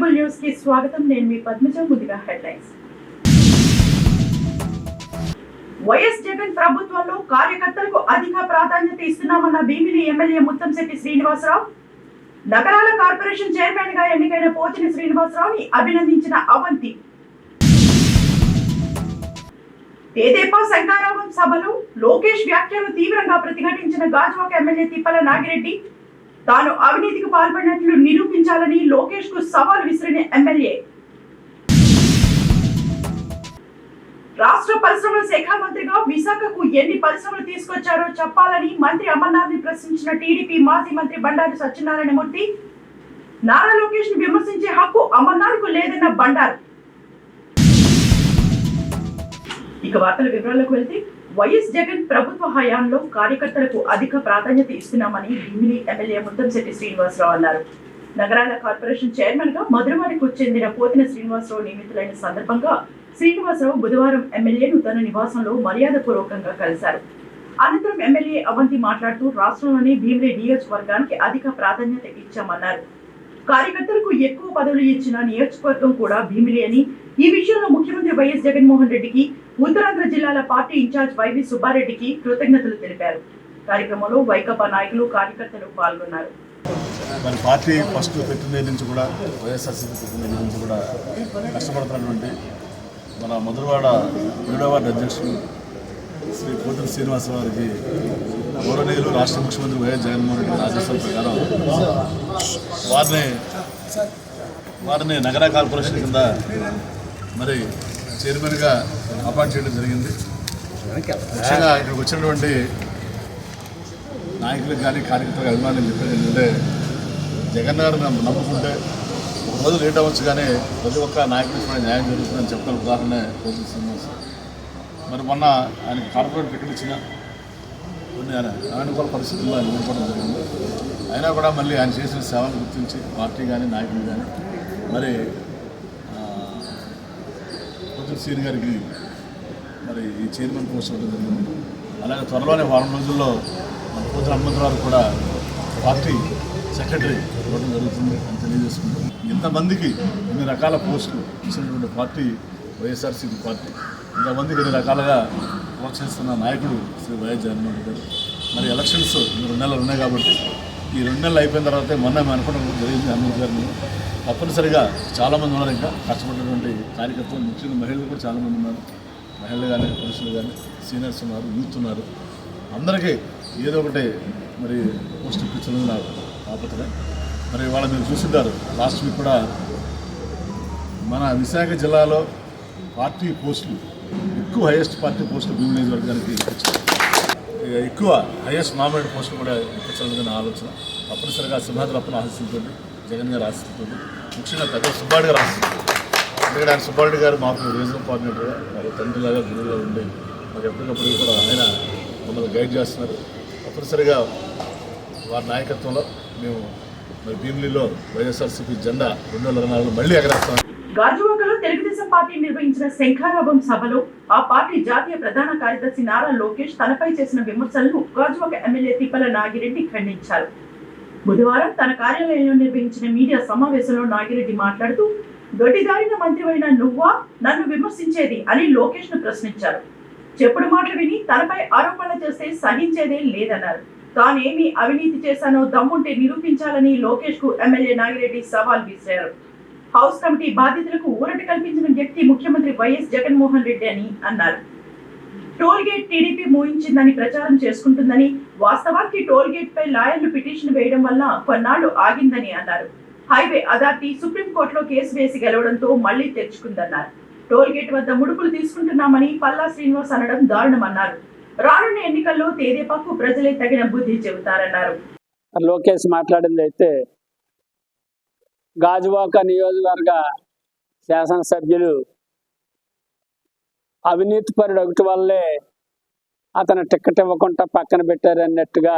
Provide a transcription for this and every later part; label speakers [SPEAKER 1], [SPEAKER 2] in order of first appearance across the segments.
[SPEAKER 1] Telugu news కి స్వాగతం. నేను మీ పద్మజ. ముందుగా హెడ్లైన్స్. వైఎస్ జగన్ ప్రభుత్వంలో కార్యకర్తలకు అధిక ప్రాధాన్యత ఇస్తున్నామన్న భీమిలి ఎమ్మెల్యే ముత్తంశెట్టి శ్రీనివాసరావు. నగరాల కార్పొరేషన్ చైర్మన్ గా ఎన్నికైన పోతిని శ్రీనివాసరావుని అభినందించిన అవంతి. తెదేపా శంకారావం సభలో లోకేష్ వ్యాఖ్యలు తీవ్రంగా ప్రతిఘటించిన గాజువాక ఎమ్మెల్యే తిప్పల నాగిరెడ్డి. తాను అవినీతికి పాల్పడినట్లు నిరూపించాలని లోకేష్ కు సవాల్ విసిరిన ఎమ్మెల్యే. రాష్ట్ర పరిశ్రమల శాఖ మంత్రిగా విశాఖకు ఎన్ని పరిశ్రమలు తీసుకొచ్చారో చెప్పాలని మంత్రి అమర్నాథ్ ని ప్రశ్నించిన టీడీపీ మాజీ మంత్రి బండారు సత్యనారాయణమూర్తి. నారా లోకేష్ ని విమర్శించే హక్కు అమర్నాథ్ కు లేదన్న బండారు. ఇక వార్తల వివరాలకు వెళ్తే, వైఎస్ జగన్ ప్రభుత్వ హయాంలో కార్యకర్తలకు అధిక ప్రాధాన్యత ఇస్తున్నామని భీమిలి ఎమ్మెల్యే ముత్తంశెట్టి శ్రీనివాసరావు అన్నారు. నగరాల కార్పొరేషన్ చైర్మన్ గా మధురవాడకు చెందిన పోతిన శ్రీనివాసరావు నియమితులైన సందర్భంగా శ్రీనివాసరావు బుధవారం ఎమ్మెల్యేను తన నివాసంలో మర్యాదపూర్వకంగా కలిశారు. అనంతరం ఎమ్మెల్యే అవంతి మాట్లాడుతూ రాష్ట్రంలోని భీమిలి నియోజకవర్గానికి అధిక ప్రాధాన్యత ఇచ్చామన్నారు. కార్యకర్తలకు ఎక్కువ పదవులు ఇచ్చిన నియోజకవర్గం కూడా భీమిలి అని, ఈ విషయంలో ముఖ్యమంత్రి వైఎస్ జగన్మోహన్ రెడ్డికి, ఉత్తరాంధ్ర జిల్లాల పార్టీ ఇన్ఛార్జ్ వైవి సుబ్బారెడ్డికి కృతజ్ఞతలు తెలిపారు. కార్యక్రమంలో వైకాపా నాయకులు, కార్యకర్తలు పాల్గొన్నారు.
[SPEAKER 2] మరి పార్టీ ఫస్ట్ పెట్టిన నుంచి కూడా వైఎస్ఆర్సీపీ పెట్టిన నుంచి కూడా కష్టపడుతున్నటువంటి మన మధురవాడ 7వ వార్డు అధ్యక్షులు శ్రీ పోతిన శ్రీనివాసరావు గారికి గౌరవనీయులు రాష్ట్ర ముఖ్యమంత్రి వైఎస్ జగన్మోహన్ రెడ్డి ఆదేశాల ప్రకారం వారిని నగర కార్పొరేషన్ కింద మరి చైర్మన్గా అపాయింట్ చేయడం జరిగింది. ముఖ్యంగా ఇక్కడికి వచ్చినటువంటి నాయకులకు కానీ కార్యకర్తలకు అభిమానులు చెప్పేది ఏంటంటే, జగన్ గారు నమ్ముకుంటే ఒక రోజు లేట్ అవ్వచ్చు కానీ ప్రతి ఒక్క నాయకుడికి కూడా న్యాయం జరుగుతుందని చెప్తున్న ఉదాహరణ పోతిన శ్రీనివాస్. మరి మొన్న ఆయనకి కార్పొరేట్ టికెట్ ఇచ్చిన కొన్ని అనుకూల పరిస్థితుల్లో ఆయన ఓడిపోవడం జరిగింది. అయినా కూడా మళ్ళీ ఆయన చేసిన సేవలు గుర్తించి పార్టీ కానీ నాయకులు కానీ మరి పోతిన శ్రీని గారికి మరి ఈ చైర్మన్ పోస్ట్ ఇవ్వడం జరిగింది. అలాగే త్వరలోనే వారం రోజుల్లో మన పోతిన హనుమంతరావు కూడా పార్టీ సెక్రటరీ ఇవ్వడం జరుగుతుంది అని తెలియజేసుకుంటాం. ఇంతమందికి ఇన్ని రకాల పోస్టులు ఇచ్చినటువంటి పార్టీ వైఎస్ఆర్సీపీ పార్టీ, ఇంతమందికి ఇన్ని రకాలుగా ప్రోత్సహిస్తున్న నాయకుడు శ్రీ వైఎస్ జగన్మోహన్ రెడ్డి గారు. మరి ఎలక్షన్స్ 2 నెలలు ఉన్నాయి కాబట్టి ఈ 2 నెలలు అయిపోయిన తర్వాత మొన్న మేము అనుకోవడం జరిగింది హనుమంత్ గారిని. తప్పనిసరిగా చాలామంది ఉన్నారు, ఇంకా కష్టపడినటువంటి కార్యకర్తలు, ముఖ్యంగా మహిళలు కూడా చాలామంది ఉన్నారు. మహిళలు కానీ, పురుషులు కానీ, సీనియర్స్ ఉన్నారు, యూత్ ఉన్నారు. అందరికీ ఏదో ఒకటి మరి పోస్ట్ ఇప్పించడం నాకు ఆపత్రే. మరి ఇవాళ మీరు చూసిద్దారు, లాస్ట్ వీక్ కూడా మన విశాఖ జిల్లాలో పార్టీ పోస్టులు ఎక్కువ హైయెస్ట్ పార్టీ పోస్టులు భీమిలి నియోజకవర్గానికి ఇప్పించారు. ఎక్కువ హైయెస్ట్ నామినేట్ పోస్టులు కూడా ఇప్పించాలనే ఆలోచన. తప్పనిసరిగా సింహాద్రప్పన ఆశిస్తుంతో, జగన్ గారు ఆశిస్తుంతో, ముఖ్యంగా పెద్ద సుబ్బారెడ్డి గారు ఆశిస్తుంది. ఎందుకంటే ఆయన సుబ్బారెడ్డి గారు మాకు రీజనల్ కోఆర్డినేటర్గా, వాళ్ళ తండ్రిలాగా, గురువుగా ఉండి మాకు ఎప్పటికప్పుడు కూడా ఆయన మమ్మల్ని గైడ్ చేస్తున్నారు. తప్పనిసరిగా వారి నాయకత్వంలో మేము మరి భీమిలిలో వైఎస్ఆర్సీపీ జెండా 2024 మళ్ళీ ఎగరేస్తాం.
[SPEAKER 1] గాజువాకలో తెలుగుదేశం పార్టీ నిర్వహించిన శంఖారావం సభలో ఆ పార్టీ జాతీయ ప్రధాన కార్యదర్శి నారా లోకేష్ తనపై చేసిన విమర్శలను గాజువాక ఎమ్మెల్యే తిప్పల నాగిరెడ్డి ఖండించారు. బుధవారం తన కార్యాలయంలో నిర్వహించిన మీడియా సమావేశంలో నాగిరెడ్డి మాట్లాడుతూ, దొడ్డిదారిన మంత్రివైన నువ్వా నన్ను విమర్శించేది అని లోకేష్ ను ప్రశ్నించారు. చెప్పుడు మాటలు విని తనపై ఆరోపణలు చేస్తే సహించేదే లేదన్నారు. తానేమి అవినీతి చేశానో దమ్ముంటే నిరూపించాలని లోకేష్ కు ఎమ్మెల్యే నాగిరెడ్డి సవాల్ విసిరారు. హౌస్ కమిటీ బాధ్యతలకు ఊరట కల్పించిన వ్యక్తి ముఖ్యమంత్రి వైఎస్ జగన్మోహన్ రెడ్డి అని అన్నారు. టోల్ గేట్ టీడీపీ మోయించిందని ప్రచారం చేసుకుంటుందని, వాస్తవానికి టోల్ గేట్ పై లాయర్లు పిటిషన్ వేయడం వల్ల కొన్నాళ్లు ఆగిందని అన్నారు. హైవే అథారిటీ సుప్రీంకోర్టులో కేసు వేసి గెలవడంతో మళ్లీ తెచ్చుకుందన్నారు. టోల్ గేట్ వద్ద ముడుపులు తీసుకుంటున్నామని పల్లా శ్రీనివాస్ అనడం దారుణమన్నారు. రానున్న ఎన్నికల్లో తెదేపాకు ప్రజలే తగిన బుద్ధి చెబుతారన్నారు.
[SPEAKER 3] లోకేష్ మాట్లాడింది అయితే, గాజువాక నియోజకవర్గ శాసనసభ్యులు అవినీతిపరుడు ఒకటి వల్లే అతను టికెట్ ఇవ్వకుండా పక్కన పెట్టారన్నట్టుగా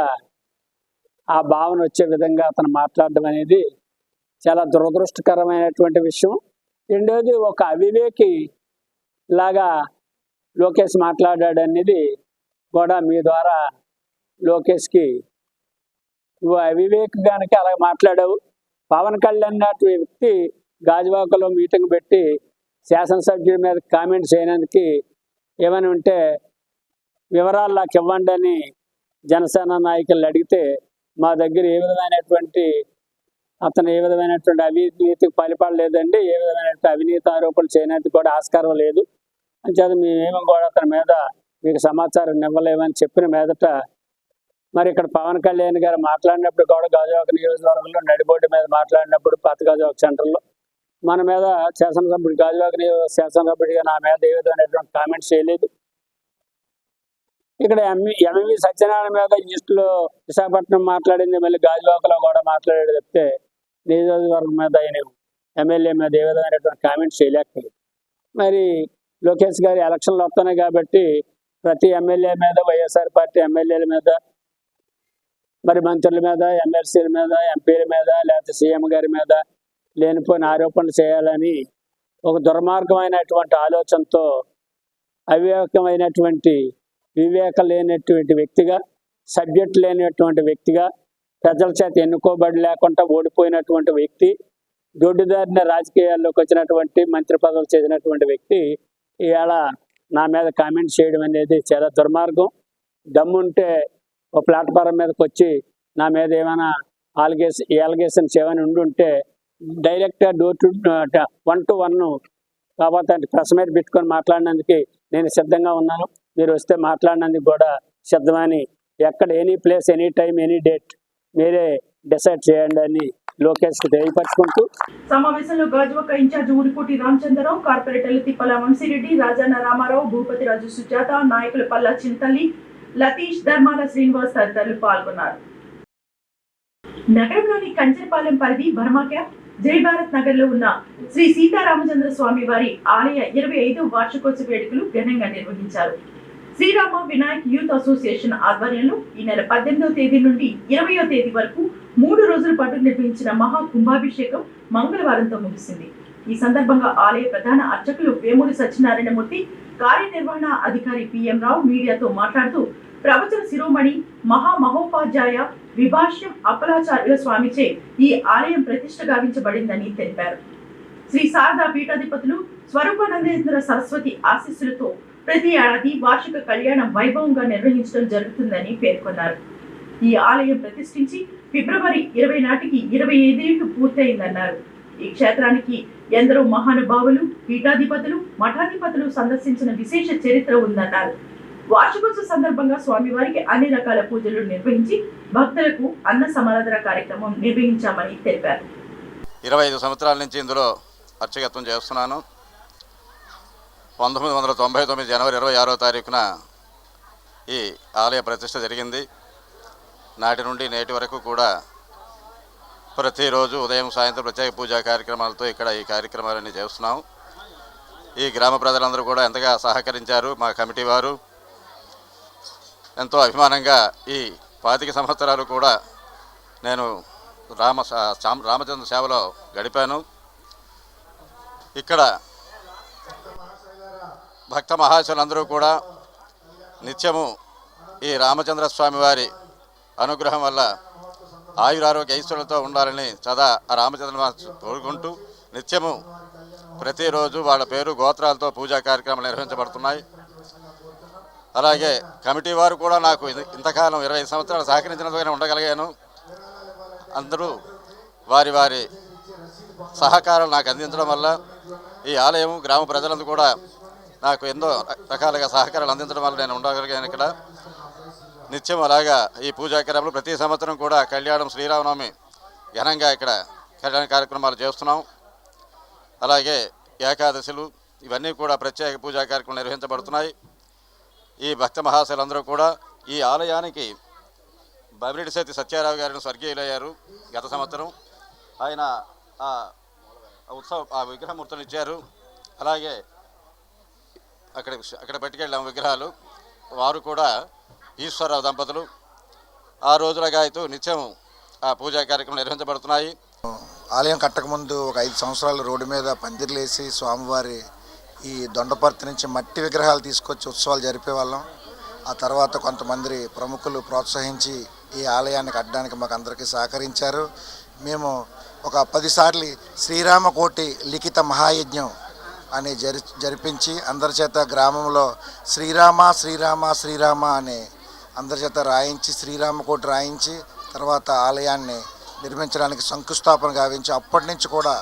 [SPEAKER 3] ఆ భావన వచ్చే విధంగా అతను మాట్లాడడం అనేది చాలా దురదృష్టకరమైనటువంటి విషయం. రెండోది, ఒక అవివేకి లాగా లోకేష్ మాట్లాడాడు అనేది కూడా మీ ద్వారా లోకేష్కి, నువ్వు అవివేక్ గానికి అలా మాట్లాడావు. పవన్ కళ్యాణ్ నాటి వ్యక్తి గాజువాకలో మీటింగ్ పెట్టి శాసనసభ్యుడి మీద కామెంట్ చేయడానికి ఏమని ఉంటే వివరాలు నాకు ఇవ్వండి అని జనసేన నాయకులు అడిగితే మా దగ్గర ఏ విధమైనటువంటి అవినీతికి పాల్పడలేదండి, ఏ విధమైనటువంటి అవినీతి ఆరోపణలు చేయడానికి కూడా ఆస్కారం లేదు అని చేత మేమేమో కూడా అతని మీద మీకు సమాచారం ఇవ్వలేమని చెప్పిన మీదట మరి ఇక్కడ పవన్ కళ్యాణ్ గారు మాట్లాడినప్పుడు కూడా గాజువాక నియోజకవర్గంలో నడిబోడ్డు మీద మాట్లాడినప్పుడు పాత గాజువాక సెంటర్లో మన మీద గాజువాక శాసనసభ్యుడిగా నా మీద ఏ విధమైనటువంటి కామెంట్స్ చేయలేదు. ఇక్కడ ఎంవి సత్యనారాయణ మీద ఈస్ట్లో విశాఖపట్నం మాట్లాడింది, మళ్ళీ గాజువాకలో కూడా మాట్లాడాడు చెప్తే నియోజకవర్గం మీద ఆయన ఎమ్మెల్యే మీద ఏ విధమైనటువంటి కామెంట్స్ చేయలేకపోయింది. మరి లోకేష్ గారి ఎలక్షన్లు వస్తున్నాయి కాబట్టి ప్రతి ఎమ్మెల్యే మీద, వైఎస్ఆర్ పార్టీ ఎమ్మెల్యేల మీద, మరి మంత్రుల మీద, ఎమ్మెల్సీల మీద, ఎంపీల మీద, లేకపోతే సీఎం గారి మీద లేనిపోయిన ఆరోపణలు చేయాలని ఒక దుర్మార్గమైనటువంటి ఆలోచనతో వివేకం లేనటువంటి వ్యక్తిగా, సబ్జెక్ట్ లేనటువంటి వ్యక్తిగా, ప్రజల చేత ఎన్నుకోబడి లేకుండా ఓడిపోయినటువంటి వ్యక్తి, దొడ్డిదారిన రాజకీయాల్లోకి వచ్చినటువంటి మంత్రి పదవులు చేసినటువంటి వ్యక్తి ఇవాళ నా మీద కామెంట్ చేయడం అనేది చాలా దుర్మార్గం. దమ్ముంటే ఒక ప్లాట్ఫారం మీదకి వచ్చి నా మీద ఏమైనా అలిగేషన్స్ ఏమైనా ఉండుంటే డైరెక్ట్గా 1-to-1 కాబట్టి ప్రెస్ మీట్ పెట్టుకొని మాట్లాడినందుకు నేను సిద్ధంగా ఉన్నాను. మీరు వస్తే మాట్లాడినందుకు కూడా సిద్ధమని, ఎక్కడ any place, any time, any date మీరే డిసైడ్ చేయండి అని లోకేష్కి తెలియపరచుకుంటూ
[SPEAKER 1] సమావేశంలో గాజువాక ఇన్ఛార్జ్ ఊరికోటి రామచంద్రరావు, కార్పొరేటర్లు తిప్పల వంశీరెడ్డి, రాజన్న రామారావు, భూపతిరాజు సుజాత, నాయకులు పల్లా చింతల్లి, లతీష్, ధర్మాల శ్రీనివాస్ తదితరులు పాల్గొన్నారు. నగరంలోని కంచరపాలెం పరిధి బర్మా క్యాంప్, జై భారత్ నగర్ లో ఉన్న శ్రీ సీతారామచంద్ర స్వామి వారి ఆలయ 25వ వార్షికోత్సవ వేడుకలు ఘనంగా నిర్వహించారు. శ్రీరామ వినాయక్ యూత్ అసోసియేషన్ ఆధ్వర్యంలో ఈ నెల 18వ తేదీ నుండి 20వ తేదీ వరకు 3 రోజుల పాటు నిర్వహించిన మహా కుంభాభిషేకం మంగళవారంతో ముగిసింది. ఈ సందర్భంగా ఆలయ ప్రధాన అర్చకులు వేమూరి సత్యనారాయణమూర్తి, కార్యనిర్వహణ అధికారి పిఎం రావు మీడియాతో మాట్లాడుతూ ప్రవచన శిరోమణి మహామహోపాధ్యాయ విభాష్యం అప్పలాచార్యుల స్వామిచే ఈ ఆలయం ప్రతిష్ఠ గావించబడిందని తెలిపారు. శ్రీ శారదా పీఠాధిపతులు స్వరూపానందేంద్ర సరస్వతి ఆశీస్సులతో ప్రతి ఏడాది వార్షిక కళ్యాణం వైభవంగా నిర్వహించడం జరుగుతుందని పేర్కొన్నారు. ఈ ఆలయం ప్రతిష్ఠించి ఫిబ్రవరి 20 నాటికి 25 ఏళ్లు పూర్తయిందన్నారు. ఈ క్షేత్రానికి ఎందరో మహానుభావులు, పీఠాధిపతులు, మఠాధిపతులు సందర్శించిన విశేష చరిత్ర ఉందన్నారు. వార్షికోత్సవ సందర్భంగా స్వామివారికి అన్ని రకాల పూజలు నిర్వహించి భక్తులకు అన్న సమారాధన కార్యక్రమం నిర్వహించామని తెలిపారు.
[SPEAKER 4] 25 సంవత్సరాల నుంచి ఇందులో అర్చకత్వం చేస్తున్నాను. 1999 జనవరి 26వ తారీఖున ఈ ఆలయ ప్రతిష్ఠ జరిగింది. నాటి నుండి నేటి వరకు కూడా ప్రతిరోజు ఉదయం సాయంత్రం ప్రత్యేక పూజా కార్యక్రమాలతో ఇక్కడ ఈ కార్యక్రమాలన్నీ చేస్తున్నాం. ఈ గ్రామ ప్రజలందరూ కూడా ఎంతగా సహకరించారు. మా కమిటీ వారు ఎంతో అభిమానంగా ఈ 25 సంవత్సరాలు కూడా నేను రామచంద్ర సేవలో గడిపాను. ఇక్కడ భక్త మహాశయులందరూ కూడా నిత్యము ఈ రామచంద్ర స్వామి వారి అనుగ్రహం వల్ల ఆయురారోగ్య ఐశ్వర్యాలతో ఉండాలని సదా ఆ రామచంద్ర కోరుకుంటూ నిత్యము ప్రతిరోజు వాళ్ళ పేరు గోత్రాలతో పూజా కార్యక్రమాలు నిర్వహించబడుతున్నాయి. అలాగే కమిటీ వారు కూడా నాకు ఇంతకాలం 25 సంవత్సరాలు సహకరించినందుగానే ఉండగలిగాను. అందరూ వారి వారి సహకారాలు నాకు అందించడం వల్ల ఈ ఆలయం గ్రామ ప్రజలందరూ కూడా నాకు ఎన్నో రకాలుగా సహకారాలు అందించడం వల్ల నేను ఉండగలిగాను. ఇక్కడ నిత్యం అలాగా ఈ పూజా కార్యక్రమాలు ప్రతి సంవత్సరం కూడా కళ్యాణం, శ్రీరామనవమి ఘనంగా ఇక్కడ కళ్యాణ కార్యక్రమాలు చేస్తున్నాం. అలాగే ఏకాదశులు ఇవన్నీ కూడా ప్రత్యేక పూజా కార్యక్రమాలు నిర్వహించబడుతున్నాయి. ఈ భక్త మహాశయులందరూ కూడా ఈ ఆలయానికి బమిరెడ్డి సత్యారావు గారిని స్వర్గీయులయ్యారు గత సంవత్సరం. ఆయన ఆ విగ్రహమూర్తులు ఇచ్చారు. అలాగే అక్కడ పట్టుకెళ్ళాం విగ్రహాలు. వారు కూడా ఈశ్వరరావు దంపతులు. ఆ రోజులుగా అయితే నిత్యం ఆ పూజా కార్యక్రమం నిర్వహించబడుతున్నాయి.
[SPEAKER 5] ఆలయం కట్టకముందు ఒక 5 సంవత్సరాలు రోడ్డు మీద పందిర్లేసి స్వామివారి ఈ దొండపర్తి నుంచి మట్టి విగ్రహాలు తీసుకొచ్చి ఉత్సవాలు జరిపేవాళ్ళం. ఆ తర్వాత కొంతమంది ప్రముఖులు ప్రోత్సహించి ఈ ఆలయాన్ని కట్టడానికి మాకు అందరికీ సహకరించారు. మేము ఒక 10 సార్లు శ్రీరామకోటి లిఖిత మహాయజ్ఞం అని జరిపించి అందరి చేత గ్రామంలో శ్రీరామ శ్రీరామ శ్రీరామ అని అందరి చేత రాయించి శ్రీరామకోటి రాయించి తర్వాత ఆలయాన్ని నిర్మించడానికి శంకుస్థాపన గావించి అప్పటి నుంచి కూడా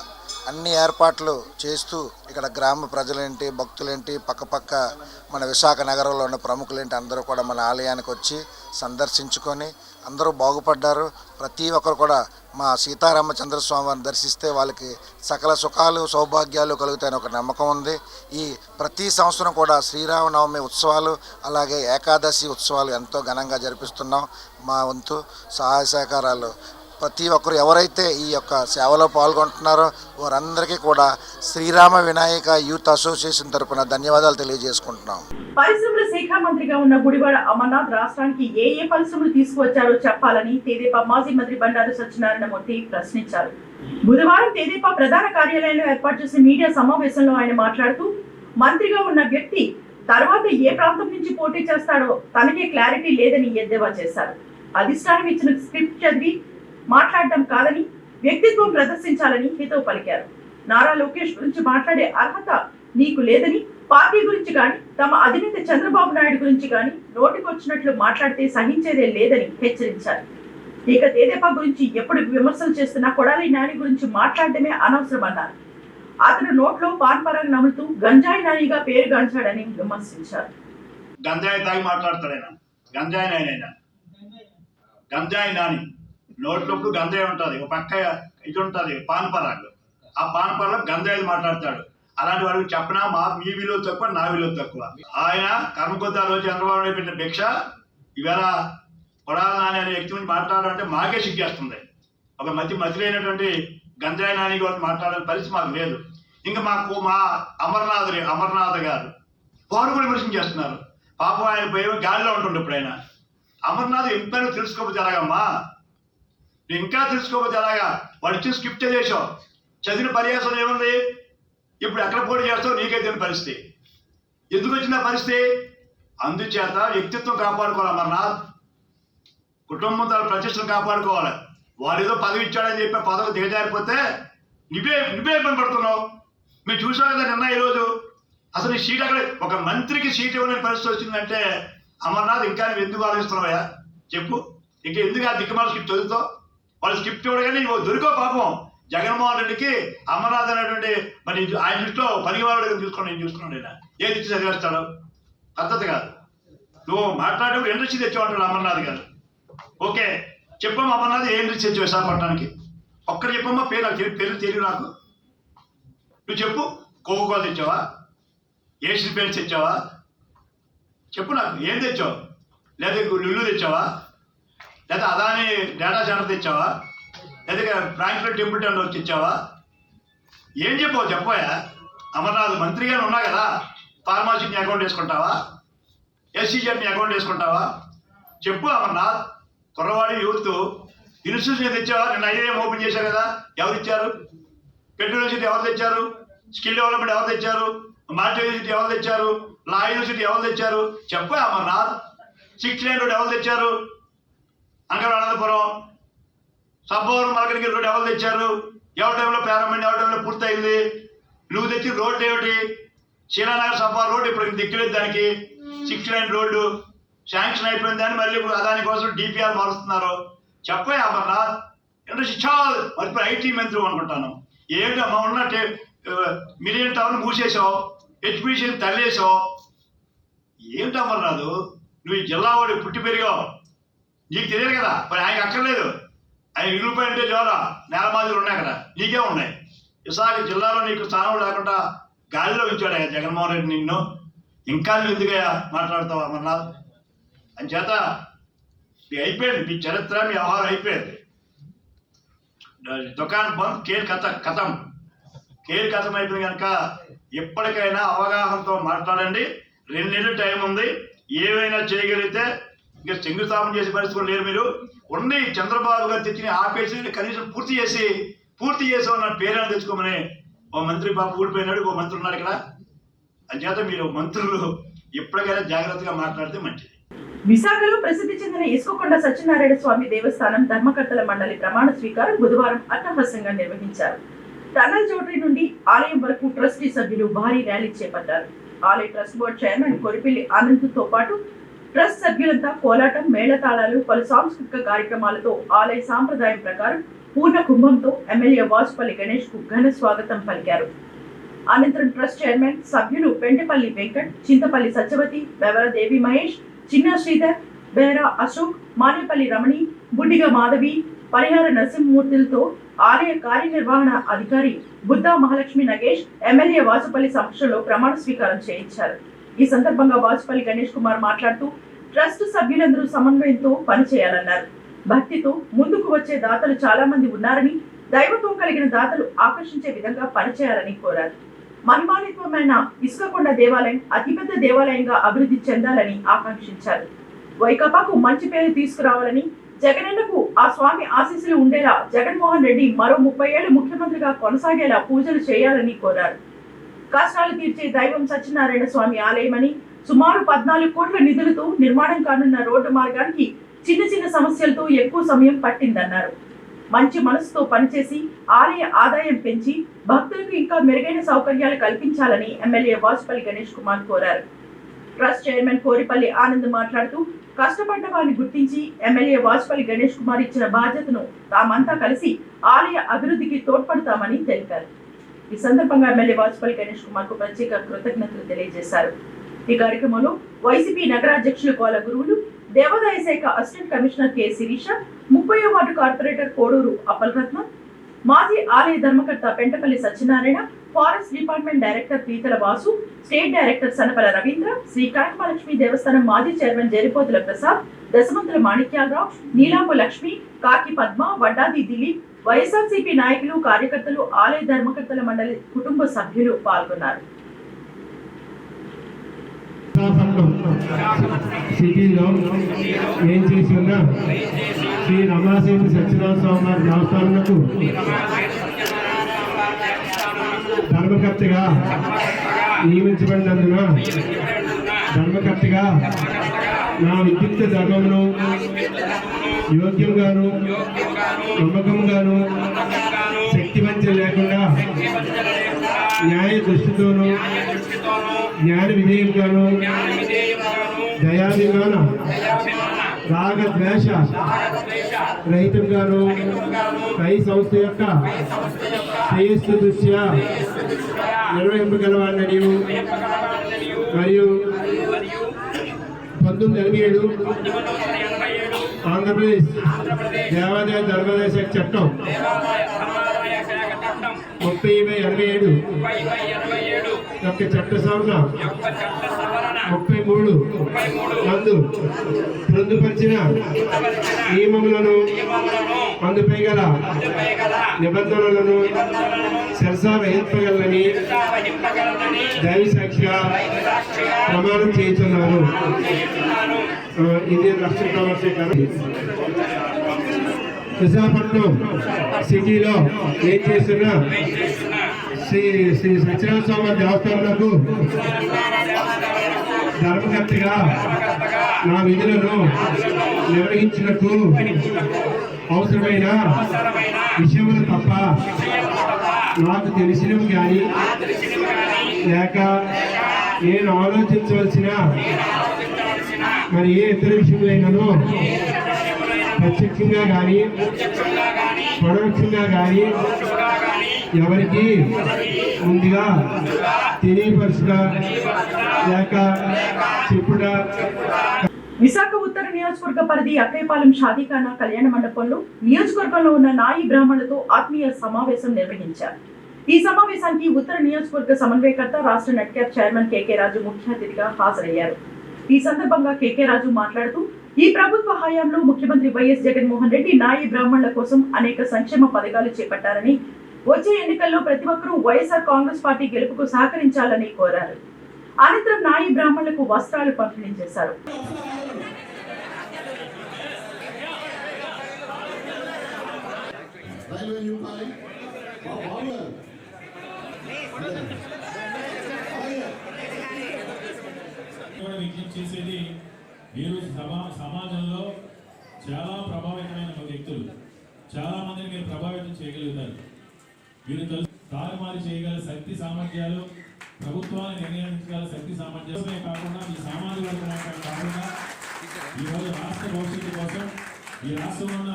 [SPEAKER 5] అన్ని ఏర్పాట్లు చేస్తూ ఇక్కడ గ్రామ ప్రజలేంటి భక్తులేంటి పక్కపక్క మన విశాఖ నగరంలో ఉన్న ప్రముఖులేంటి అందరూ కూడా మన ఆలయానికి వచ్చి సందర్శించుకొని అందరూ బాగుపడ్డారు. ప్రతి ఒక్కరు కూడా మా సీతారామచంద్ర స్వామిని దర్శిస్తే వాళ్ళకి సకల సుఖాలు సౌభాగ్యాలు కలుగుతాయని ఒక నమ్మకం ఉంది. ఈ ప్రతి సంవత్సరం కూడా శ్రీరామనవమి ఉత్సవాలు అలాగే ఏకాదశి ఉత్సవాలు ఎంతో ఘనంగా జరిపిస్తున్నాం. మా వంతు సహాయ సహకారాలు ప్రతి ఒక్కరు ఎవరైతే ఈ యొక్క సేవలో పాల్గొంటున్నారో వారందరికీ కూడా శ్రీరామ వినాయక యూత్ అసోసియేషన్ తరపున ధన్యవాదాలు తెలియజేసుకుంటున్నాం.
[SPEAKER 1] పరిశ్రమల శాఖ మంత్రిగా ఉన్న గుడివాడ అమర్నాథ్ రాష్ట్రానికి ఏ పరిశ్రమలు తీసుకువచ్చారో చెప్పాలని తెదేపా మాజీ మంత్రి బండారు సత్యనారాయణ మూర్తి ప్రశ్నించారు. బుధవారం తెదేపా ప్రధాన కార్యాలయంలో ఏర్పాటు చేసిన మీడియా సమావేశంలో ఆయన మాట్లాడుతూ మంత్రిగా ఉన్న వ్యక్తి తర్వాత ఏ ప్రాంతం నుంచి పోటీ చేస్తాడో తనకే క్లారిటీ లేదని ఎద్దేవా చేశారు. అధిష్టానం ఇచ్చిన స్క్రిప్ట్ చదివి మాట్లాడడం కాదని వ్యక్తిత్వం ప్రదర్శించాలని హితవు పలికారు. నారా లోకేష్ గురించి మాట్లాడే అర్హత నీకు లేదని, పార్టీ గురించి కానీ తమ అధినేత చంద్రబాబు నాయుడు గురించి కానీ నోటికొచ్చినట్లు మాట్లాడితే సహించేదే లేదని హెచ్చరించారు. ఇక తెదేపా గురించి ఎప్పుడు విమర్శలు చేస్తున్నా కొడాలి నాని గురించి మాట్లాడటమే అనవసరమన్నారు. అతను నోట్లో పాన్ పరాగ్ నములుతూ గంజాయి నానిగా పేరు గంచాడని విమర్శించారు.
[SPEAKER 6] గంజాయి తాగి మాట్లాడతాడైనా, గంజాయి నాని నోట్లప్పుడు గంజాయి ఉంటుంది, ఒక పక్క ఇది ఉంటుంది పాన్ పరాగ్, ఆ పాన్ పరాగ్ గంజాయి మాట్లాడతాడు. అలాంటి వాడికి చెప్పినా మీ విలువ తక్కువ, నా విలువ తక్కువ. ఆయన కర్మకొద్ది ఆ రోజు చంద్రబాబు నాయుడు పెట్టిన భిక్ష ఈవేళ కొడాలి నాని అనే వ్యక్తి గురించి మాట్లాడాలంటే మాకే సిగ్గేస్తుంది. ఒక మతి లేనటువంటి గంజాయి నాని గురించి మాట్లాడే పరిస్థితి మాకు లేదు. ఇంకా మా అమర్నాథ్ గారు వారు కూడా విమర్శనం చేస్తున్నారు. పాపం ఆయన పోయి గాలిలో ఉంటుండే ఎప్పుడైనా. అమర్నాథ్ ఇంకా తెలుసుకోకపోతే ఎలాగమ్మా, ఇంకా తెలుసుకోకపోతే ఎలాగా? వాడు ఇచ్చి స్కిప్ చేసావు, చదివిన పర్యాసం ఏముంది? ఇప్పుడు ఎక్కడ పోటీ చేస్తావు నీకే తెలియని పరిస్థితి. ఎందుకు వచ్చిన పరిస్థితి? అందుచేత వ్యక్తిత్వం కాపాడుకోవాలి అమర్నాథ్, కుటుంబం తన ప్రతిష్టను కాపాడుకోవాలి. వాడు ఏదో పదవి ఇచ్చాడని చెప్పి పదవి దిగజారిపోతే నువ్వే ఇబ్బంది పడుతున్నావు. మీరు చూసావు కదా నిన్న ఈరోజు అసలు ఈ సీట్ అక్కడ ఒక మంత్రికి సీట్ ఇవ్వలేని పరిస్థితి వచ్చిందంటే అమర్నాథ్ ఇంకా నువ్వు ఎందుకు ఆలోచిస్తున్నావా చెప్పు? ఇంకా ఎందుకు ఆ దిక్కుమాల స్క్రిప్ట్ చదువుతావు? వాళ్ళు స్క్రిప్ట్ ఇవ్వడు కానీ దొరికో పాపం జగన్మోహన్ రెడ్డికి అమర్నాథ్ అనేటువంటి మరి ఆయన దృష్టిలో పనివాడు చూసుకుని నేను చూసుకున్నాడు. ఆయన ఏది ఇచ్చి చదివేస్తాడు? పద్ధతి కాదు. నువ్వు మాట్లాడేప్పుడు ఇండస్ట్రీ తెచ్చావు అమర్నాథ్ గారు. ఓకే చెప్పమ్మా అమర్నాథ్ ఏ ఇండస్ట్రీ తెచ్చావు విశాఖపట్నానికి? ఒక్కటి చెప్పమ్మా, పేరు తెలియదు నాకు. నువ్వు చెప్పు. కోకోకోలా తెచ్చావా? ఏషియన్ పెయింట్స్ తెచ్చావా? చెప్పు నాకు, ఏం తెచ్చావు? లేదా లుల్లు తెచ్చావా? లేదా అదాని డేటా సెంటర్ తెచ్చావా? లేదా ఫ్రాంక్లిన్ టెంపుల్టన్ వచ్చి తెచ్చావా? ఏం చెప్పావు చెప్పాయా? అమర్నాథ్ మంత్రిగానే ఉన్నా కదా, ఫార్మాసిటీని అకౌంట్ వేసుకుంటావా? ఎస్సీజెడ్ని అకౌంట్ వేసుకుంటావా? చెప్పు అమర్నాథ్. కుర్రవాడి యూత్ ఇన్స్టిట్యూషన్ తెచ్చావా? నిన్న ఐఏఎం ఓపెన్ చేశారు కదా, ఎవరు ఇచ్చారు? పెట్రోల్ యూనివర్సిటీ ఎవరు తెచ్చారు? స్కిల్ డెవలప్మెంట్ ఎవరు తెచ్చారు? మార్ట్ యూనివర్సిటీ ఎవరు తెచ్చారు? లా యూనివర్సిటీ ఎవరు తెచ్చారు? చెప్పు అమర్నాథ్. 6 లేన్ రోడ్ ఎవరు తెచ్చారు? అంగళ అనంతపురం సబ్బవరం మలకగిరి రోడ్ ఎవరు తెచ్చారు? ఎవరి టైంలో ప్రారంభమైంది, ఎవరి టైంలో పూర్తయింది? నువ్వు తెచ్చిన రోడ్డు ఏమిటి? శ్రీనగర్ సబ్బా రోడ్ ఇప్పుడు దిక్కులేదు, దానికి 6 లేన్ రోడ్డు శాంక్షన్ అయిపోయింది. దాన్ని మళ్ళీ ఇప్పుడు దాని కోసం డిపిఆర్ మారుస్తున్నారు. చెప్పే అమర్నాథ్. ఇండస్ట్రీ చాలు మరి ఐటీ మంత్రి అనుకుంటాను. ఏంటమ్మా ఉన్న మిలియన్ టవర్ను మూసేసావు, హెచ్పిసిని తల్లేసావు. ఏంటమ్మన్నాదు? నువ్వు ఈ జిల్లా వాడు పుట్టి పెరిగావు, నీకు తెలియదు కదా. మరి ఆయనకు అక్కర్లేదు, ఆయన ఇల్లుపోయింటే జోల నేల మాదిరి ఉన్నాయి అక్కడ, నీకే ఉన్నాయి. విశాఖ జిల్లాలో నీకు స్థానం లేకుండా గాలిలో ఉంచాడు ఆయన జగన్మోహన్ రెడ్డి నిన్ను. ఇంకా నువ్వు ఎందుకయ్యా మాట్లాడతావు అమర్నాథ్? అని చేత మీ అయిపోయింది, మీ చరిత్ర మీ వ్యవహారం అయిపోయింది. దుకాణం బంద్, కేర్ కథం అయిపోయింది. కనుక ఎప్పటికైనా అవగాహనతో మాట్లాడండి. 2 నెలలు టైం ఉంది, ఏవైనా చేయగలిగితే. ఇంకా శంకుస్థాపన చేసే పరిస్థితులు లేరు మీరు. ఉండి చంద్రబాబు గారు తెచ్చిన ఆపేసి కనీసం పూర్తి చేసి ఉన్న పేరైనా తెచ్చుకోమని ఓ మంత్రి బాబు ఊడిపోయినాడు, ఓ మంత్రి ఉన్నాడు ఇక్కడ. అని చేత మీరు మంత్రులు ఎప్పటికైనా జాగ్రత్తగా మాట్లాడితే మంచిది.
[SPEAKER 1] విశాఖలో ప్రసిద్ధి చెందిన ఇసుకకొండ సత్యనారాయణ స్వామి దేవస్థానం ధర్మకర్తల మండలి ప్రమాణ స్వీకారం బుధవారం అట్టహాసంగా నిర్వహించారు. టనల్ చౌటరీ నుండి ఆలయం వరకు ట్రస్టీ సభ్యులు భారీ ర్యాలీ చేపట్టారు. ఆలయ ట్రస్ట్ బోర్డు చైర్మన్ కొరిపిల్లి ఆనంద్తో పాటు ట్రస్ట్ సభ్యులంతా కోలాటం, మేళతాళాలు, పలు సాంస్కృతిక కార్యక్రమాలతో ఆలయ సాంప్రదాయం ప్రకారం పూర్ణ కుంభంతో ఎమ్మెల్యే వాసుపల్లి గణేష్ కు ఘన స్వాగతం పలికారు. అనంతరం ట్రస్ట్ చైర్మన్ సభ్యులు పెంటపల్లి వెంకట్, చింతపల్లి సత్యవతి, బెవర దేవి మహేష్, చిన్న శ్రీధర్, బెహరా అశోక్, మానేపల్లి రమణి, బుడ్డిగ మాధవి, పరిహార నరసింహమూర్తులతో ఆలయ కార్యనిర్వహణ అధికారి బుద్ధా మహాలక్ష్మి నగేష్ ఎమ్మెల్యే వాసుపల్లి సమక్షంలో ప్రమాణ స్వీకారం చేయించారు. ఈ సందర్భంగా వాసుపల్లి గణేష్ కుమార్ మాట్లాడుతూ ట్రస్ట్ సభ్యులందరూ సమన్వయంతో పనిచేయాలన్నారు. భక్తితో ముందుకు వచ్చే దాతలు చాలా మంది ఉన్నారని, దైవత్వం కలిగిన దాతలు ఆకర్షించే విధంగా పనిచేయాలని కోరారు. మహిమాన్వితమైన ఇసుకకొండ దేవాలయం అతిపెద్ద దేవాలయంగా అభివృద్ధి చెందాలని ఆకాంక్షించారు. వైకాపాకు మంచి పేరు తీసుకురావాలని, జగనన్నకు ఆ స్వామి ఆశీస్సులు ఉండేలా జగన్మోహన్ రెడ్డి మరో 30 ఏళ్లు ముఖ్యమంత్రిగా కొనసాగేలా పూజలు చేయాలని కోరారు. కష్టాలు తీర్చే దైవం సత్యనారాయణ స్వామి ఆలయమని, సుమారు 14 కోట్ల నిధులతో నిర్మాణం కానున్న రోడ్డు మార్గానికి చిన్న చిన్న సమస్యలతో ఎక్కువ సమయం పట్టిందన్నారు. మంచి మనసుతో పనిచేసి ఆలయ ఆదాయం పెంచి భక్తులకు ఇంకా మెరుగైన సౌకర్యాలు కల్పించాలని ఎమ్మెల్యే వాసుపల్లి గణేష్ కుమార్ కోరారు. ట్రస్ట్ చైర్మన్ కోరిపల్లి ఆనంద్ మాట్లాడుతూ కష్టపడ్డ వారిని గుర్తించి ఎమ్మెల్యే వాసుపల్లి గణేష్ కుమార్ ఇచ్చిన బాధ్యతను తామంతా కలిసి ఆలయ అభివృద్ధికి తోడ్పడతామని తెలిపారు. ఈ సందర్భంగా ఎమ్మెల్యే వాసుపల్లి గణేష్ కుమార్ కు ప్రత్యేక కృతజ్ఞతలు తెలియజేశారు. ఈ కార్యక్రమంలో వైసీపీ నగర అధ్యక్షులు కోల గురువులు, దేవాదాయ శాఖ అసిస్టెంట్ కమిషనర్ కె శిరీష, 30వ వార్డు కార్పొరేటర్ కోడూరు అప్పలరత్నం, మాజీ ఆలయ ధర్మకర్త Pentapalli Satyanarayana, forest department director Peetala Vasu, state director Sanapala Ravindra, Sri Kanakamahalakshmi దేవస్థానం మాజీ చైర్మన్ జరిపోతుల ప్రసాద్, దశమంతుల మాణిక్యాలరావు, నీలాంబు లక్ష్మి, కాకి పద్మ, వడ్డాది దిలీప్, వైఎస్ఆర్సీపీ నాయకులు, కార్యకర్తలు, ఆలయ ధర్మకర్తల మండలి కుటుంబ సభ్యులు పాల్గొన్నారు.
[SPEAKER 7] సిటీలో ఏం చేసి ఉన్నా శ్రీ రమాదేవి సత్యనారాయణ స్వామి వారి దేవస్థానములకు ధర్మకర్తగా నియమించబడినందున ధర్మకర్తగా నా విద్యుత్ ధర్మమును యోగ్యంగాను నమ్మకంగాను శక్తివంచన లేకుండా న్యాయ దృష్టితోనూ జ్ఞాన విధేయంగాను దయాభిమాన రాగ ద్వేష రహితంగాను పై సంస్థ యొక్క శ్రేయస్సు దృష్ట్యా నిర్వహింపగలవాడిని మరియు 1987 ఆంధ్రప్రదేశ్ దేవాదాయ ధర్మాదాయ శాఖ చట్టం 30/87 యొక్క చట్ట సవరణ 33 నందు పొందుపరిచిన నియమములను అందుపై గల నిబంధనలను శిరసా వహింపగలని దైవ సాక్షిగా ప్రమాణం చేస్తున్నాను. ఇండియన్ రాష్ట్ర ప్రమాణ స్వీకారం. విశాఖపట్నం సిటీలో ఏం చేస్తున్నా శ్రీ సత్యనారాయణ స్వామి దేవస్థానాలకు ధర్మకర్తగా నా విధులను నిర్వహించినట్టు అవసరమైన విషయములు తప్ప నాకు తెలిసినవి కానీ లేక నేను ఆలోచించవలసిన మరి ఏ ఇతర విషయములైనను ప్రత్యక్షంగా కానీ పరోక్షంగా కానీ ఎవరికి ముందుగా తెలియపరచుగా లేక చెప్పుడా.
[SPEAKER 1] విశాఖ ఉత్తర నియోజకవర్గ పరిధి అక్కయ్యపాలెం షాదీఖానా కళ్యాణ మండపంలో నియోజకవర్గంలో ఉన్న నాయి బ్రాహ్మణులతో ఆత్మీయ సమావేశం నిర్వహించారు. ఈ సమావేశానికి ఉత్తర నియోజకవర్గ సమన్వయకర్త, రాష్ట్ర నెట్ క్యాప్ చైర్మన్ కెకే రాజు ముఖ్య అతిథిగా హాజరయ్యారు. ఈ సందర్భంగా కెకే రాజు మాట్లాడుతూ ఈ ప్రభుత్వ హయాంలో ముఖ్యమంత్రి వైఎస్ జగన్మోహన్ రెడ్డి నాయి బ్రాహ్మణుల కోసం అనేక సంక్షేమ పథకాలు చేపట్టారని, వచ్చే ఎన్నికల్లో ప్రతి ఒక్కరూ వైఎస్ఆర్ కాంగ్రెస్ పార్టీ గెలుపుకు సహకరించాలని కోరారు. అనంతరం నాయి బ్రాహ్మణులకు వస్త్రాలు పంపిణీ చేశారు.
[SPEAKER 8] విజ్ఞప్తి చేసేది మీరు సమాజంలో చాలా ప్రభావితమైన వ్యక్తులు, చాలా మందిని మీరు ప్రభావితం చేయగలుగుతారు. మీరు తారుమారు చేయగల శక్తి సామర్థ్యాలు, ప్రభుత్వాన్ని నిర్ణయించగల శక్తి సామర్థ్యమే కాకుండా ఈ సామాజిక వర్గం కాకుండా ఈరోజు రాష్ట్ర భవిష్యత్తు కోసం ఈ రాష్ట్రంలో ఉన్న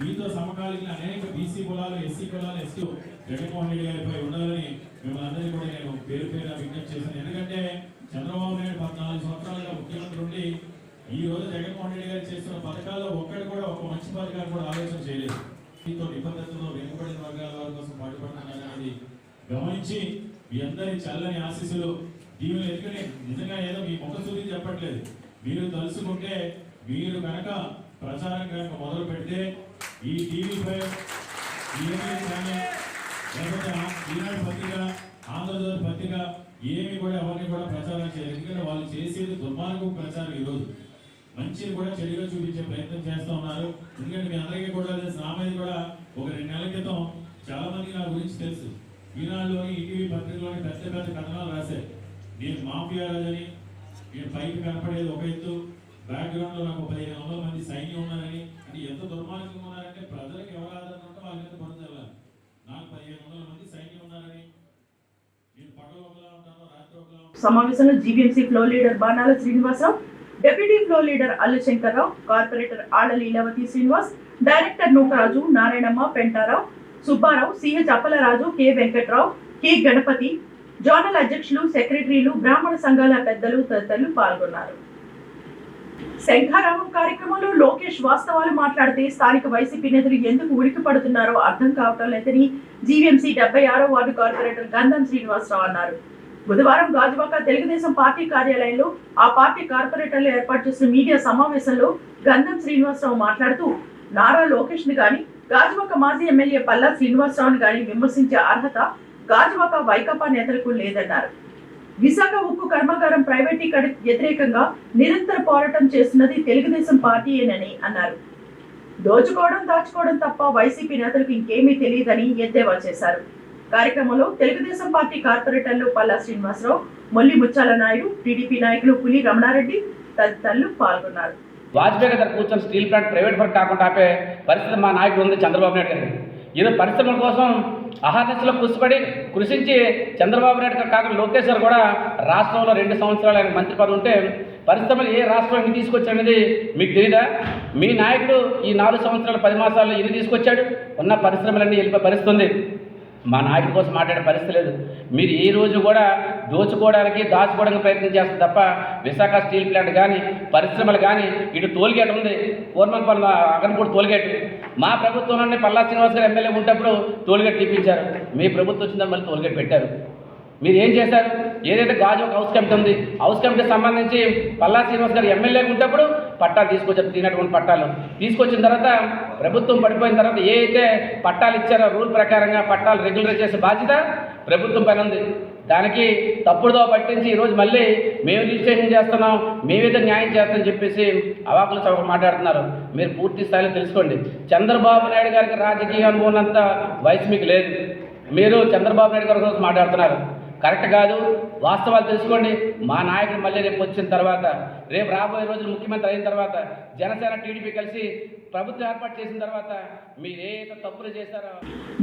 [SPEAKER 8] మీతో సమకాలీన అనేక బీసీ కులాలు, ఎస్సీ కులాలు, ఎస్టీ జగన్మోహన్ రెడ్డి గారిపై ఉండాలని మిమ్మల్ని అందరినీ కూడా నేను పేరు పేరుగా విజ్ఞప్తి చేశాను. ఎందుకంటే చంద్రబాబు నాయుడు 14 సంవత్సరాలుగా ముఖ్యమంత్రి ఉండి ఈ రోజు జగన్మోహన్ రెడ్డి గారు చేస్తున్న పథకాల్లో ఒక్కటి కూడా ఒక మంచి పథకాలు కూడా ఆలోచన చేయలేదు. దీంతో నిబంధనలో వెనుకబడిన వర్గాల వారి కోసం పాటుపడుతున్నారు అనేది గమనించి మీ అందరి చల్లని ఆశీస్సులు దీవులు ఎందుకని నిజంగా ఏదో మీ ముఖసూరి చెప్పట్లేదు. మీరు తలుసుకుంటే మీరు కనుక ప్రచారం కనుక మొదలు పెడితే ఈ టీవీపై కానీ లేకపోతే ఈనాడు పత్రిక, ఆంధ్రజ్యోతి పత్రిక ఏమి కూడా ఎవరిని కూడా ప్రచారం చేయలేదు. ఎందుకంటే వాళ్ళు చేసేది దుర్మార్గం ప్రచారం. ఈరోజు మంచిని కూడా చెడుగా చూపించే ప్రయత్నం చేస్తూ ఉన్నారు. ఎందుకంటే మీ అందరికీ కూడా నామది కూడా ఒక 2 నెలల క్రితం చాలా మంది నా గురించి తెలుసు. ఈనాడులోని ఈటీవీ పత్రికలోని పెద్ద పెద్ద కథనాలు రాశారు. నేను మాఫియా రాజని, నేను పైకి కనపడేది ఒక ఎత్తు, బ్యాక్గ్రౌండ్ లో నాకు 1500 మంది సైన్యం ఉన్నారని. అంటే ఎంత దుర్మార్గంగా ఉన్నారంటే ప్రజలకు ఎవరు ఆధారం ఉంటే వాళ్ళ మీద బురద చల్లాలి. నాకు 1500 మంది సైన్యం ఉన్నారని నేను పగలు ఒకలా ఉంటాను, రాత్రి ఒకలా ఉంటాను.
[SPEAKER 1] సమావేశంలో GVMC floor leader Banala Srinivasarao, deputy floor leader Allu Shankarrao, corporator Ada Leelavathi Srinivas, director Nookaraju, Narayanamma, Pentarao, Subbarao, CH Appalaraju, K Venkatrao, K Ganapathi, zonal అధ్యక్షులు, సెక్రటరీలు, బ్రాహ్మణ సంఘాల పెద్దలు తదితరులు పాల్గొన్నారు. శంఖారావం కార్యక్రమంలో లోకేష్ వాస్తవాలు మాట్లాడితే స్థానిక వైసీపీ నేతలు ఎందుకు ఉనికి పడుతున్నారో అర్థం కావటం లేదని జీవీఎంసీ 76వ వార్డు కార్పొరేటర్ గంధం శ్రీనివాసరావు అన్నారు. బుధవారం గాజువాక తెలుగుదేశం పార్టీ కార్యాలయంలో ఆ పార్టీ కార్పొరేటర్లు ఏర్పాటు చేసిన మీడియా సమావేశంలో గంధం శ్రీనివాసరావు మాట్లాడుతూ నారా లోకేష్ ని గాని, గాజువాక మాజీ ఎమ్మెల్యే పల్లా శ్రీనివాసరావుని గాని విమర్శించే అర్హత గాజువాక వైకాపా నేతలకు లేదన్నారు. విశాఖ ఉక్కు కర్మాగారం ప్రైవేటీకరణ వ్యతిరేకంగా నిరంతర పోరాటం చేస్తున్నది తెలుగుదేశం పార్టీయేనని అన్నారు. దోచుకోవడం, దాచుకోవడం తప్ప వైసీపీ నేతలకు ఇంకేమీ తెలియదని ఎద్దేవా చేశారు. కార్యక్రమంలో తెలుగుదేశం పార్టీ కార్పొరేటర్లు పల్లా శ్రీనివాసరావు, మొల్లి ముచ్చాల నాయుడు, టీడీపీ నాయకులు పులి రమణారెడ్డి తదితరులు పాల్గొన్నారు.
[SPEAKER 9] వాజ్పేయి గారు కూర్చొని స్టీల్ ప్లాంట్ ప్రైవేట్ పరం కాకుండా ఆపే పరిస్థితి మా నాయకుడు ఉంది చంద్రబాబు నాయుడు గారు. ఈరోజు పరిశ్రమల కోసం అహర్నిశలో కృషించి చంద్రబాబు నాయుడు గారు కాకుండా లోకేష్ గారు కూడా రాష్ట్రంలో 2 సంవత్సరాలు ఆయన మంత్రి పదవి ఉంటే పరిశ్రమలు ఏ రాష్ట్రానికి తీసుకొచ్చాడనేది మీకు తెలియదా? మీ నాయకుడు ఈ 4 సంవత్సరాలు 10 మాసాల్లో ఎన్ని తీసుకొచ్చాడు? ఉన్న పరిశ్రమలన్నీ వెళ్ళిపోయి పరిస్థితుంది. మా నాయకుడి కోసం మాట్లాడే పరిస్థితి లేదు. మీరు ఈ రోజు కూడా దోచుకోవడానికి, దాచుకోవడానికి ప్రయత్నం చేస్తారు తప్ప విశాఖ స్టీల్ ప్లాంట్ కానీ, పరిశ్రమలు కానీ, ఇటు టోల్గేట్ ఉంది, కోర్మన్పల్లి అగన్పూడి టోల్గేట్. మా ప్రభుత్వంలోనే పల్లా శ్రీనివాస్ గారు ఎమ్మెల్యే ఉంటప్పుడు టోల్గేట్ తీపించారు. మీ ప్రభుత్వం వచ్చిందని మళ్ళీ టోల్గేట్ పెట్టారు. మీరు ఏం చేశారు? ఏదైతే గాజువాక హౌస్ కమిటీ ఉంది, హౌస్ కమిటీకి సంబంధించి పల్లా శ్రీనివాస్ గారు ఎమ్మెల్యేగా ఉన్నప్పుడు పట్టాలు తీసుకొచ్చారు. తినటువంటి పట్టాలు తీసుకొచ్చిన తర్వాత ప్రభుత్వం పడిపోయిన తర్వాత ఏ అయితే పట్టాలు ఇచ్చారో రూల్ ప్రకారంగా పట్టాలు రెగ్యులర్ చేసే బాధ్యత ప్రభుత్వం పైన ఉంది. దానికి తప్పుడుదో పట్టించి ఈరోజు మళ్ళీ మేము రిజిస్ట్రేషన్ చేస్తున్నాం, మేమేదో న్యాయం చేస్తామని చెప్పేసి అవాకులు చవకలు మాట్లాడుతున్నారు. మీరు పూర్తి స్థాయిలో తెలుసుకోండి. చంద్రబాబు నాయుడు గారికి రాజకీయ అనుభవం ఉన్నంత వయసు మీకు లేదు. మీరు చంద్రబాబు నాయుడు గారి కోసం మాట్లాడుతున్నారు. కరెక్ట్ కాదు. వాస్తవాలు తెలుసుకోండి. మా నాయకుడు మళ్ళీ రేపు వచ్చిన తర్వాత, రేపు రాబోయే రోజులు ముఖ్యమంత్రి అయిన తర్వాత, జనసేన టీడీపీ కలిసి ప్రభుత్వం ఏర్పాటు చేసిన తర్వాత మీరు ఏదైతే తప్పులు చేశారో.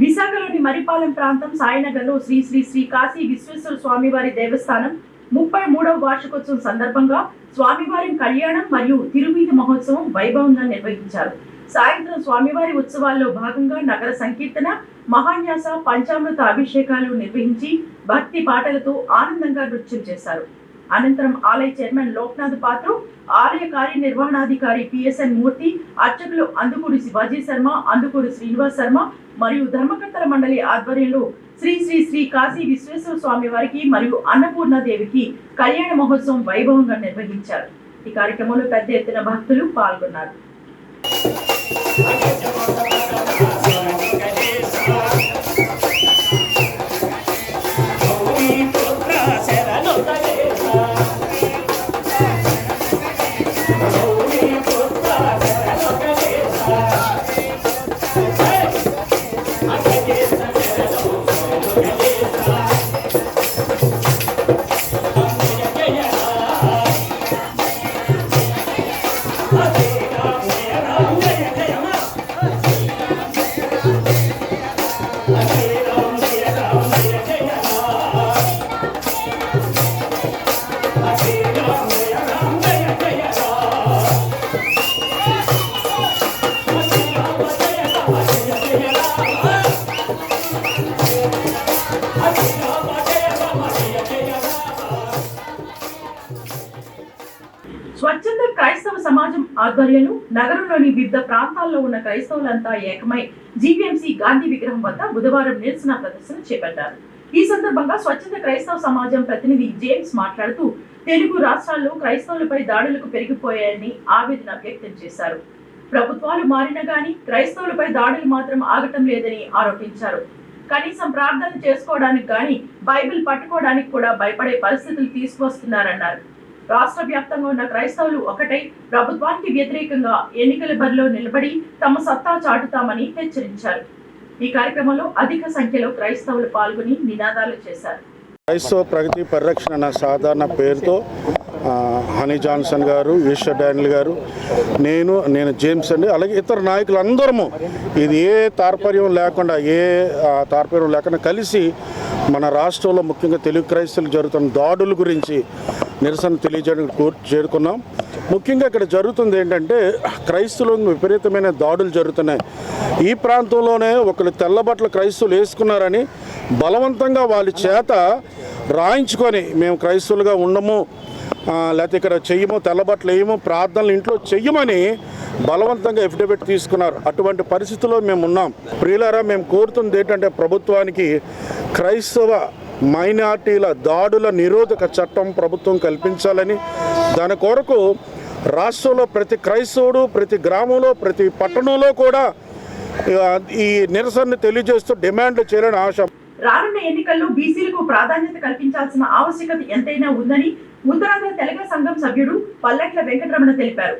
[SPEAKER 1] విశాఖలోని మరిపాలెం ప్రాంతం సాయినగర్లో శ్రీ శ్రీ శ్రీ కాశీ విశ్వేశ్వర స్వామివారి దేవస్థానం 33వ వార్షికోత్సవం సందర్భంగా స్వామివారి కళ్యాణం మరియు తిరువీధి మహోత్సవం వైభవంగా నిర్వహించారు. సాయంత్రం స్వామివారి ఉత్సవాల్లో భాగంగా నగర సంకీర్తన, మహాన్యాస, పంచామృత అభిషేకాలు నిర్వహించి భక్తి పాటలతో ఆనందంగా నృత్యం చేశారు. అనంతరం ఆలయ చైర్మన్ లోక్నాథ్ పాత్ర, ఆలయ కార్యనిర్వహణాధికారి పిఎస్ఎన్ మూర్తి, అర్చకులు అందుకూరి శివాజీ శర్మ, అందుకూరి శ్రీనివాస్ శర్మ మరియు ధర్మకర్తల మండలి ఆధ్వర్యంలో శ్రీ శ్రీ శ్రీ కాశీ విశ్వేశ్వర స్వామి వారికి మరియు అన్నపూర్ణాదేవికి కళ్యాణ మహోత్సవం వైభవంగా నిర్వహించారు. ఈ కార్యక్రమంలో పెద్ద ఎత్తున భక్తులు పాల్గొన్నారు. స్వచ్ఛంద క్రైస్తవ సమాజం ఆధ్వర్యంలో నగరంలోని వివిధ ప్రాంతాల్లో ఉన్న క్రైస్తవులంతా ఏకమై జీవీఎంసీ గాంధీ విగ్రహం వద్ద బుధవారం నిరసన ప్రదర్శన చేపట్టారు. ఈ సందర్భంగా స్వచ్ఛంద క్రైస్తవ సమాజం ప్రతినిధి జేమ్స్ మాట్లాడుతూ తెలుగు రాష్ట్రాల్లో క్రైస్తవులపై దాడులకు పెరిగిపోయాయని ఆవేదన వ్యక్తం చేశారు. ప్రభుత్వాలు మారినా గానీ క్రైస్తవులపై దాడులు మాత్రం ఆగటం లేదని ఆరోపించారు. కనీసం ప్రార్థన చేసుకోవడానికి గానీ బైబిల్ పట్టుకోవడానికి కూడా భయపడే పరిస్థితులు తీసుకువస్తున్నారన్నారు. రాష్ట్ర వ్యాప్తంగా ఉన్న క్రైస్తవులు ఒకటై ప్రభుత్వానికి వ్యతిరేకంగా ఎన్నికల బరిలో నిలబడి తమ సత్తా చాటుతామని హెచ్చరించారు. ఈ కార్యక్రమంలో అధిక సంఖ్యలో క్రైస్తవులు పాల్గొని నినాదాలు చేశారు.
[SPEAKER 10] క్రైస్తవ ప్రగతి పరిరక్షణ అన్న సాధారణ పేరుతో హనీ జాన్సన్ గారు, ఈశ్వర్ డానియల్ గారు, నేను జేమ్స్ అండి, అలాగే ఇతర నాయకులు అందరము ఇది ఏ తాత్పర్యం లేకుండా కలిసి మన రాష్ట్రంలో ముఖ్యంగా తెలుగు క్రైస్తవులకు జరుగుతున్న దాడుల గురించి నిరసన తెలియజేయడానికి చేరుకున్నాం. ముఖ్యంగా ఇక్కడ జరుగుతుంది ఏంటంటే క్రైస్తవులకు విపరీతమైన దాడులు జరుగుతున్నాయి. ఈ ప్రాంతంలోనే ఒకరు తెల్లబట్టలు క్రైస్తవులు వేసుకున్నారని బలవంతంగా వాళ్ళ చేత రాయించుకొని మేము క్రైస్తవులుగా ఉండము, లేకపోతే ఇక్కడ చెయ్యము, తెల్లబట్టలు వేయము, ప్రార్థనలు ఇంట్లో చెయ్యమని బలవంతంగా ఎఫిడవిట్ తీసుకున్నారు. అటువంటి పరిస్థితుల్లో మేము ఉన్నాం. ప్రియులారా, మేము కోరుతుంది ఏంటంటే ప్రభుత్వానికి క్రైస్తవ మైనార్టీల దాడుల నిరోధక చట్టం ప్రభుత్వం కల్పించాలని, దాని కొరకు రాష్ట్రంలో ప్రతి క్రైస్తవుడు, ప్రతి గ్రామంలో, ప్రతి పట్టణంలో కూడా ఈ నిరసనను తెలియజేస్తూ డిమాండ్లు చేయాలని ఆశ.
[SPEAKER 1] రానున్న ఎన్నికల్లో బీసీలకు ప్రాధాన్యత కల్పించాల్సిన ఆవశ్యకత ఎంతైనా ఉందని ఉత్తరాంధ్ర తెలగ సంఘం సభ్యుడు పల్లెట్ల వెంకటరమణ తెలిపారు.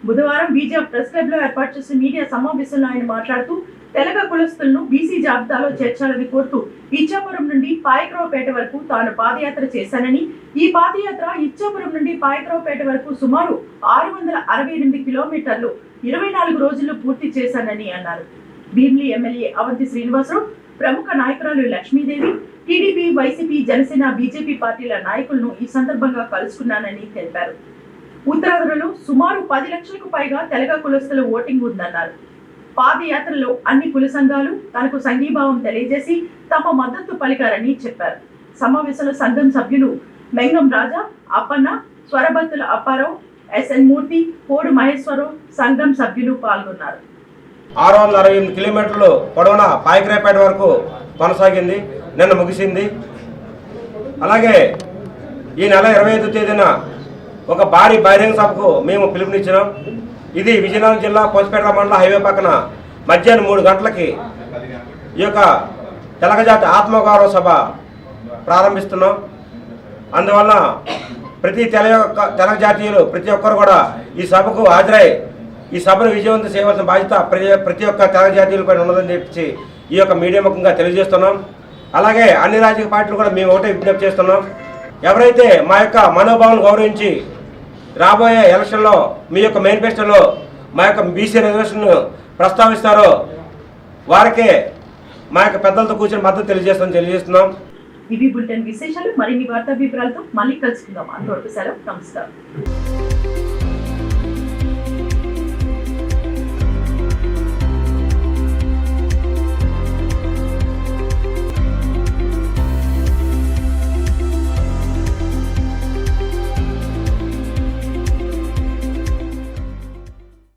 [SPEAKER 1] బుధవారం బీజేపీ ప్రెస్ క్లబ్ లో ఏర్పాటు చేసిన మీడియా సమావేశంలో ఆయన మాట్లాడుతూ తెలగ కులస్తులను బీసీ జాబితాలో చేర్చాలని కోరుతూ ఇచ్చాపురం నుండి పాయకరావుపేట వరకు తాను పాదయాత్ర చేశానని, ఈ పాదయాత్ర ఇచ్చాపురం నుండి పాయకరావుపేట వరకు సుమారు 668 కిలోమీటర్లు 24 రోజుల్లో పూర్తి చేశానని అన్నారు. భీమిలి ఎమ్మెల్యే అవంతి శ్రీనివాసరావు, ప్రముఖ నాయకురాలు Lakshmidevi, TDP, YCP, Janasena, BJP పార్టీల నాయకులను ఈ సందర్భంగా కలుసుకున్నానని తెలిపారు. ఉత్తరాంధ్రలో సుమారు 10 లక్షలకు పైగా తెలగ కులస్తుల ఓటింగ్ ఉందన్నారు. పాదయాత్రలో అన్ని కుల సంఘాలు తనకు సంఘీభావం తెలియజేసి తమ మద్దతు పలికారని చెప్పారు. సమావేశంలో సంఘం సభ్యులు మెంగం రాజా, అప్పన్న, స్వరబత్తుల అప్పారావు, ఎస్ఎన్ మూర్తి, కోడు మహేశ్వరరావు, సంఘం సభ్యులు పాల్గొన్నారు.
[SPEAKER 11] 668 కిలోమీటర్లు పొడవున పాయకరావుపేట వరకు కొనసాగింది, నిన్న ముగిసింది. అలాగే ఈ నెల 25వ తేదీన ఒక భారీ బహిరంగ సభకు మేము పిలుపునిచ్చినాం. ఇది విజయనగరం జిల్లా పోసిపేట మండల హైవే పక్కన మధ్యాహ్నం 3 గంటలకి ఈ యొక్క తెలగజాతి ఆత్మగౌరవ సభ ప్రారంభిస్తున్నాం. అందువల్ల ప్రతి తెలగ జాతీయులు ప్రతి ఒక్కరు కూడా ఈ సభకు హాజరై ఈ సభను విజయవంతం చేయవలసిన బాధ్యత ప్రతి ఒక్క తెలగ జాతీయులపై ఉన్నదని చెప్పి ఈ యొక్క మీడియా ముఖంగా తెలియజేస్తున్నాం. అలాగే అన్ని రాజకీయ పార్టీలు కూడా మేము ఒకటే విజ్ఞప్తి చేస్తున్నాం. ఎవరైతే మా యొక్క మనోభావాలను గౌరవించి రాబోయే ఎలక్షన్లో మీ యొక్క మేనిఫెస్టోలో మా యొక్క బీసీ రిజర్వేషన్ ప్రస్తావిస్తారో వారికే మా యొక్క పెద్దలతో కూర్చొని మద్దతు తెలియజేస్తున్నాం.
[SPEAKER 1] ఇవి బులెటిన్ విశేషాలు. మరిన్ని వార్తా వివరాలతో మళ్ళీ కలుసుకుందాం. అంతవరకు సెలవు. నమస్కారం.